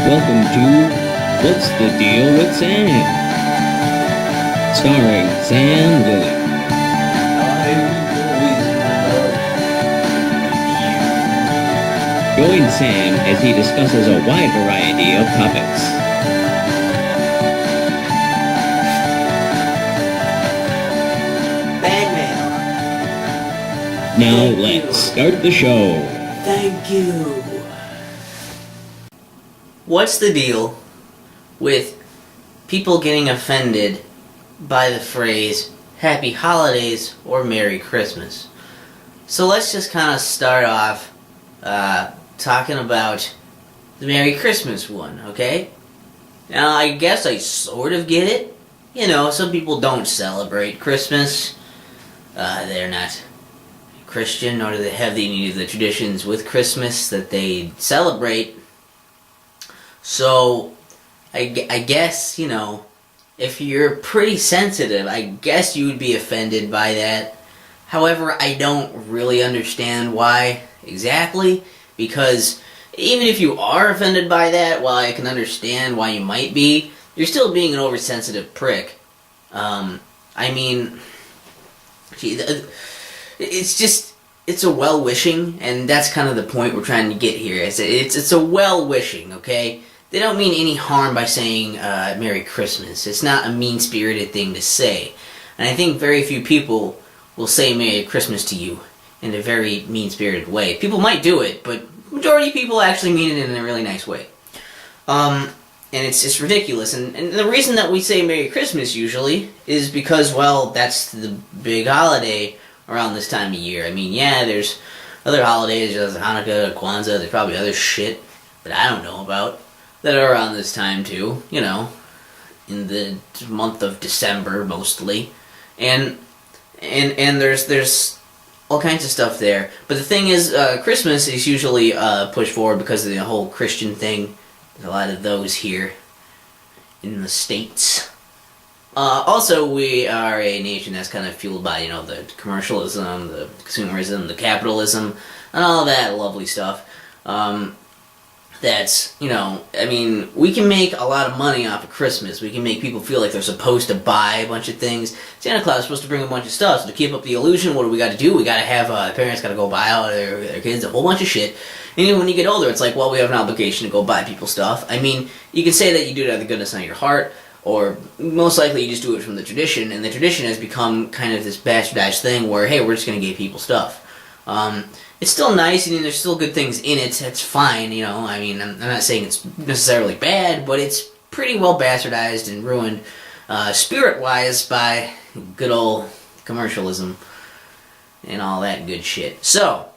Welcome to What's the Deal with Sam? Starring Sam Lilly. Join Sam as he discusses a wide variety of topics. Bangman. Now let's start the show. Thank you. What's the deal with people getting offended by the phrase Happy Holidays or Merry Christmas? So let's just kind of start off talking about the Merry Christmas one, okay? Now, I guess I sort of get it. You know, some people don't celebrate Christmas. They're not Christian, nor do they have any of the traditions with Christmas that they celebrate. So, I guess, you know, if you're pretty sensitive, I guess you would be offended by that. However, I don't really understand why exactly, because even if you are offended by that, while I can understand why you might be, you're still being an oversensitive prick. I mean, it's a well-wishing, and that's kind of the point we're trying to get here. It's a well-wishing, okay? They don't mean any harm by saying Merry Christmas. It's not a mean-spirited thing to say. And I think very few people will say Merry Christmas to you in a very mean-spirited way. People might do it, but majority of people actually mean it in a really nice way. And it's just ridiculous. And the reason that we say Merry Christmas usually is because, well, that's the big holiday around this time of year. I mean, yeah, there's other holidays, there's Hanukkah, Kwanzaa, there's probably other shit that I don't know about that are around this time too, you know, in the month of December mostly. And there's all kinds of stuff there. But the thing is, Christmas is usually pushed forward because of the whole Christian thing. There's a lot of those here in the States. Also, we are a nation that's kind of fueled by, you know, the commercialism, the consumerism, the capitalism, and all that lovely stuff. That's, you know, I mean, we can make a lot of money off of Christmas. We can make people feel like they're supposed to buy a bunch of things. Santa Claus is supposed to bring a bunch of stuff, so to keep up the illusion, what do we got to do? We got to have, parents got to go buy out their kids a whole bunch of shit. And even when you get older, it's like, well, we have an obligation to go buy people stuff. I mean, you can say that you do it out of the goodness of your heart, or most likely you just do it from the tradition, and the tradition has become kind of this bastardized thing where, hey, we're just going to give people stuff. It's still nice, and there's still good things in it. It's fine, you know. I mean, I'm not saying it's necessarily bad, but it's pretty well bastardized and ruined spirit-wise by good old commercialism and all that good shit. So,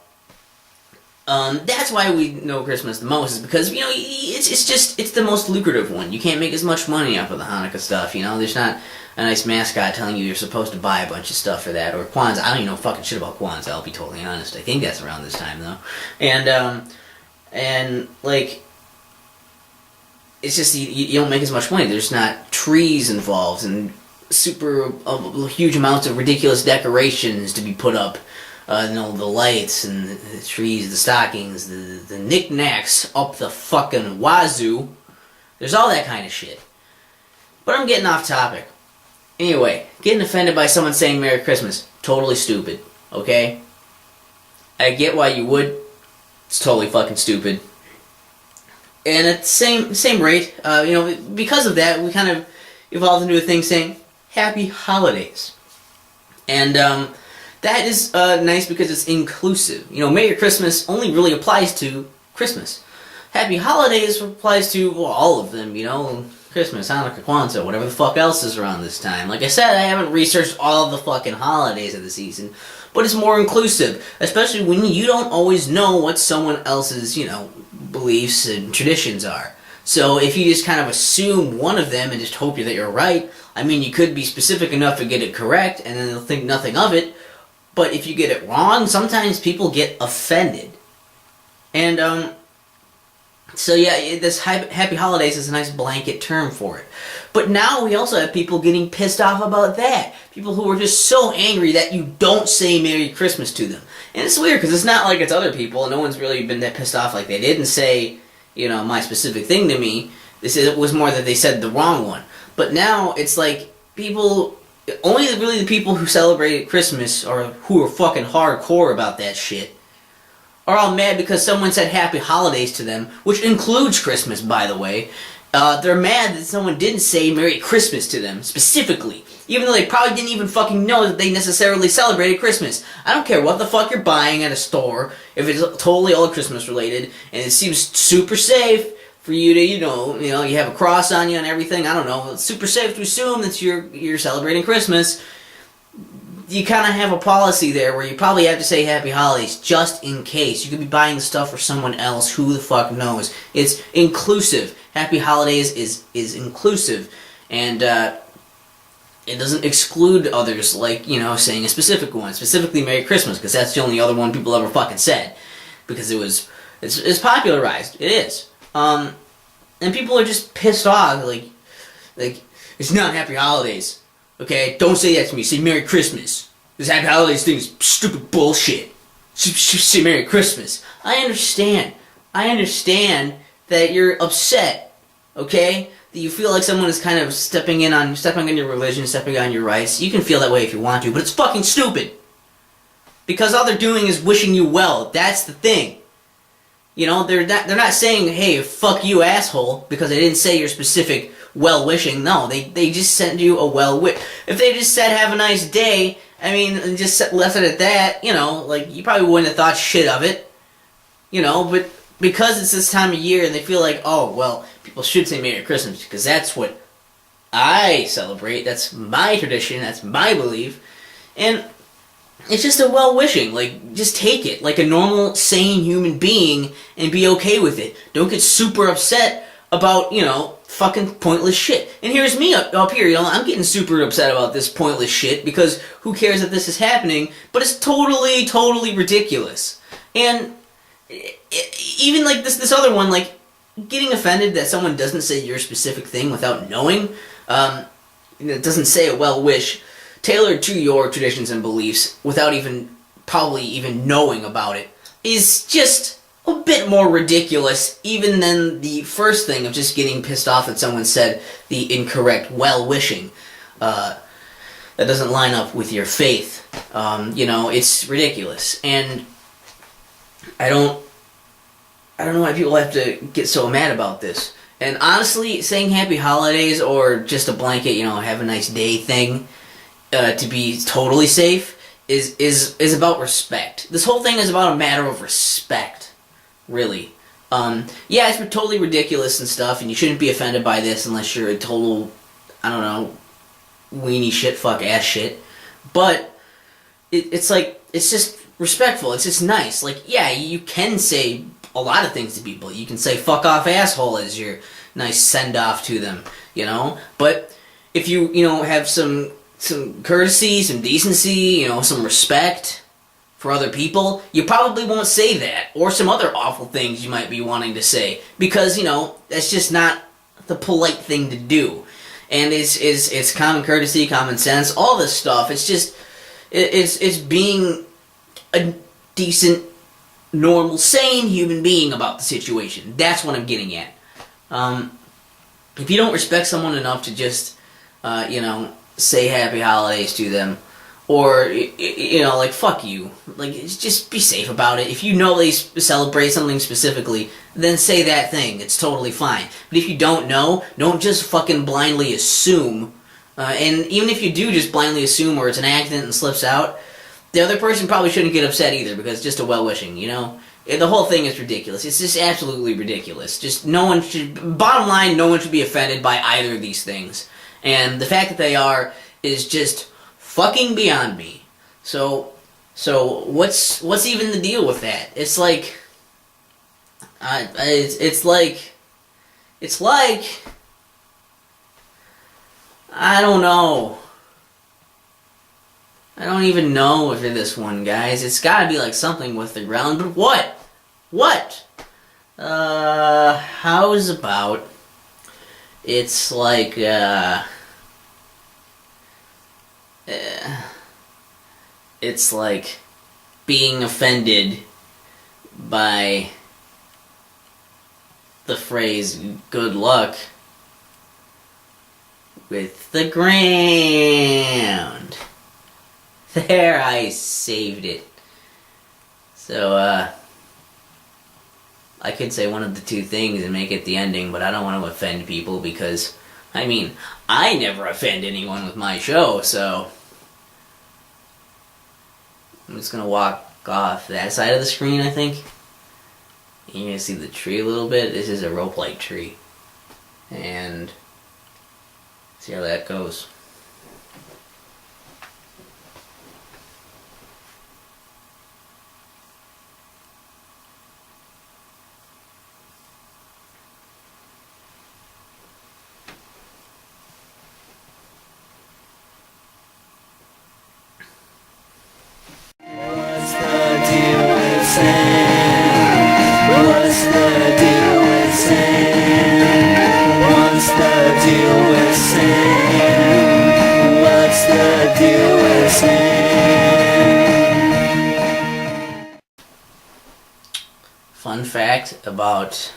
that's why we know Christmas the most, is because, you know, it's the most lucrative one. You can't make as much money off of the Hanukkah stuff, you know. There's not a nice mascot telling you you're supposed to buy a bunch of stuff for that, or Kwanzaa. I don't even know fucking shit about Kwanzaa, I'll be totally honest. I think that's around this time, though. And like, it's just, you don't make as much money. There's not trees involved, and super huge amounts of ridiculous decorations to be put up. You know, the lights, and the trees, the stockings, the knickknacks up the fucking wazoo. There's all that kind of shit. But I'm getting off topic. Anyway, getting offended by someone saying Merry Christmas, totally stupid, okay? I get why you would. It's totally fucking stupid. And at the same rate, you know, because of that, we kind of evolved into a thing saying Happy Holidays. And that is nice because it's inclusive. You know, Merry Christmas only really applies to Christmas. Happy Holidays applies to, well, all of them, you know. Christmas, Hanukkah, Kwanzaa, whatever the fuck else is around this time. Like I said, I haven't researched all of the fucking holidays of the season, but it's more inclusive, especially when you don't always know what someone else's, you know, beliefs and traditions are. So if you just kind of assume one of them and just hope that you're right, I mean, you could be specific enough to get it correct, and then they'll think nothing of it, but if you get it wrong, sometimes people get offended. And, so yeah, this Happy Holidays is a nice blanket term for it. But now we also have people getting pissed off about that. People who are just so angry that you don't say Merry Christmas to them. And it's weird, because it's not like it's other people, and no one's really been that pissed off like they didn't say, my specific thing to me. It was more that they said the wrong one. But now it's like people, only really the people who celebrate Christmas or who are fucking hardcore about that shit are all mad because someone said Happy Holidays to them, which includes Christmas, by the way. They're mad that someone didn't say Merry Christmas to them, specifically. Even though they probably didn't even fucking know that they necessarily celebrated Christmas. I don't care what the fuck you're buying at a store, if it's totally all Christmas related, and it seems super safe for you to, you have a cross on you and everything, I don't know, it's super safe to assume that you're celebrating Christmas. You kind of have a policy there where you probably have to say Happy Holidays just in case. You could be buying the stuff for someone else. Who the fuck knows? It's inclusive. Happy Holidays is inclusive. And it doesn't exclude others like, saying a specific one. Specifically Merry Christmas, because that's the only other one people ever fucking said. Because it's popularized. It is. And people are just pissed off. Like it's not Happy Holidays. Okay, don't say that to me. Say Merry Christmas. This Happy Holidays thing is stupid bullshit. Say Merry Christmas. I understand that you're upset. Okay, that you feel like someone is kind of stepping on your religion, stepping on your rights. You can feel that way if you want to, but it's fucking stupid. Because all they're doing is wishing you well. That's the thing. They're not saying, hey, fuck you, asshole, because they didn't say your specific well-wishing. No, they just sent you a well-wish. If they just said, have a nice day, and just left it at that, you probably wouldn't have thought shit of it. But because it's this time of year and they feel like, oh, well, people should say Merry Christmas because that's what I celebrate. That's my tradition. That's my belief. And it's just a well-wishing. Just take it like a normal, sane human being and be okay with it. Don't get super upset about, fucking pointless shit. And here's me up here, I'm getting super upset about this pointless shit because who cares that this is happening, but it's totally, totally ridiculous. And even this other one, getting offended that someone doesn't say your specific thing without knowing, it doesn't say a well-wish tailored to your traditions and beliefs without probably even knowing about it, is just a bit more ridiculous even than the first thing of just getting pissed off that someone said the incorrect well-wishing. That doesn't line up with your faith. It's ridiculous. And I don't know why people have to get so mad about this. And honestly, saying Happy Holidays or just a blanket, have a nice day thing to be totally safe is about respect. This whole thing is about a matter of respect. Really. Yeah, it's totally ridiculous and stuff, and you shouldn't be offended by this unless you're a total, weenie shit, fuck ass shit. But it's just respectful. It's just nice. Yeah, you can say a lot of things to people. You can say fuck off asshole as your nice send off to them, But if you, have some courtesy, some decency, some respect for other people, you probably won't say that, or some other awful things you might be wanting to say, because, that's just not the polite thing to do. And it's common courtesy, common sense, all this stuff. It's just, it's being a decent, normal, sane human being about the situation. That's what I'm getting at. If you don't respect someone enough to just, say Happy Holidays to them, or, fuck you. Just be safe about it. If you know they celebrate something specifically, then say that thing. It's totally fine. But if you don't know, don't just fucking blindly assume. And even if you do just blindly assume or it's an accident and slips out, the other person probably shouldn't get upset either because it's just a well-wishing, The whole thing is ridiculous. It's just absolutely ridiculous. Bottom line, no one should be offended by either of these things. And the fact that they are is just fucking beyond me. So what's even the deal with that? It's like I don't know. I don't even know if this one, guys. It's gotta be something with the ground, but what? What? How's about it's it's like being offended by the phrase "good luck" with the ground. There, I saved it. So, I could say one of the two things and make it the ending, but I don't want to offend people because, I mean, I never offend anyone with my show, so I'm just going to walk off that side of the screen, I think. You're going to see the tree a little bit. This is a rope light tree. And see how that goes. What's the deal with Sam? What's the deal with Sam? What's the deal with Sam? Fun fact about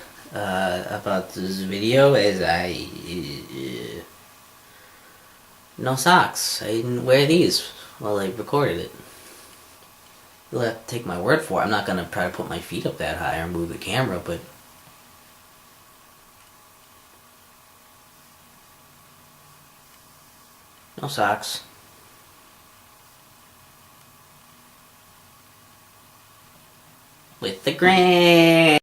this video is no socks. I didn't wear these while I recorded it. You'll have to take my word for it. I'm not going to try to put my feet up that high or move the camera, but no socks. With the grain.